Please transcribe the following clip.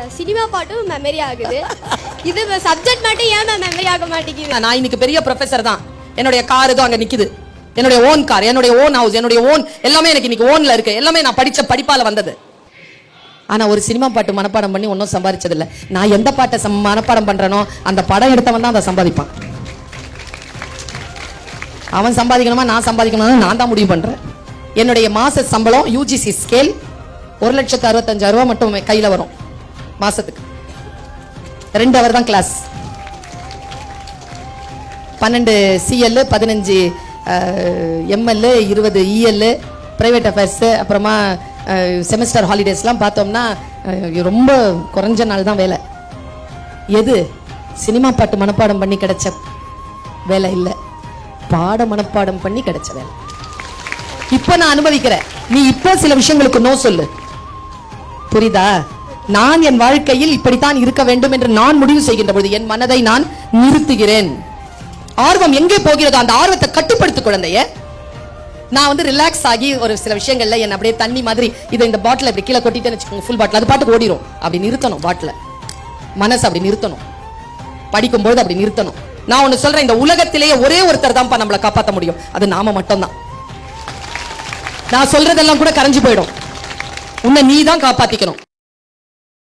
Cinema பாட்டும் memory ஆகுது. இது சப்ஜெக்ட் மட்டும் ஏன் மெமரி ஆக மாட்டேங்குது? நான் இன்னைக்கு பெரிய ப்ரொஃபசர் தான். என்னுடைய கார் தான் அங்க நிக்குது. என்னுடைய ஓன் கார், என்னுடைய ஓன் ஹவுஸ், என்னுடைய ஓன் எல்லாமே எனக்கு இன்னைக்கு ஓன்ல இருக்கு. எல்லாமே நான் படிச்ச படிப்பால வந்தது. ஆனா ஒரு சினிமா பாட்டு மனப்பாடம் பண்ணி ஒன்னும் சம்பாதிச்சது இல்ல. நான் எந்த பாட்டை மனப்பாடம் பண்றேனோ அந்த படம் எடுத்தவன் தான் அதை சம்பாதிப்பான். அவன் சம்பாதிக்கணுமா நான் சம்பாதிக்கணுமா நான் தான் முடிவு பண்றேன். என்னுடைய மாச சம்பளம் யூஜிசி ஸ்கேல் 1,65,000 மட்டும் கையில வரும் மாசத்துக்கு. 2 hour தான் class. 12 CL, 15 ML, 20 EL, private affairs, அப்புறமா செமஸ்டர் ஹாலிடேஸ்லாம் பார்த்தோம்னா ரொம்ப குறைஞ்ச நாள் தான் வேலை. எது சினிமா பாட்டு மனப்பாடம் பண்ணி கிடைச்ச வேலை இல்லை, பாட மனப்பாடம் பண்ணி கிடைச்ச வேலை. இப்ப நான் அனுபவிக்கிறேன். நீ இப்ப சில விஷயங்களுக்கு நோ சொல்லு, புரியுதா? நான் என் வாழ்க்கையில் இப்படித்தான் இருக்க வேண்டும் என்று நான் முடிவு செய்கின்ற பொழுது என் மனதை நான் நிறுத்துகிறேன். ஆர்வம் எங்கே போகிறதோ அந்த ஆர்வத்தை கட்டுப்படுத்து குழந்தைய. நான் ரிலாக்ஸ் ஆகி ஒரு சில விஷயங்கள்ல என்ன அப்படியே தண்ணி மாதிரி இதை இந்த பாட்டில் இப்படி கீழே கொட்டிட்டேன்னு வச்சுக்கோங்க, ஃபுல் பாட்டில் அது பாட்டுக்கு ஓடிடும். அப்படி நிறுத்தணும் பாட்டில், மனசு அப்படி நிறுத்தணும். படிக்கும்போது அப்படி நிறுத்தணும். நான் ஒன்னு சொல்றேன், இந்த உலகத்திலேயே ஒரே ஒருத்தர் தான்ப்பா நம்மளை காப்பாற்ற முடியும், அது நாம மட்டும்தான். நான் சொல்றதெல்லாம் கூட கரைஞ்சு போயிடும். உன்னை நீ தான் காப்பாத்திக்கணும்.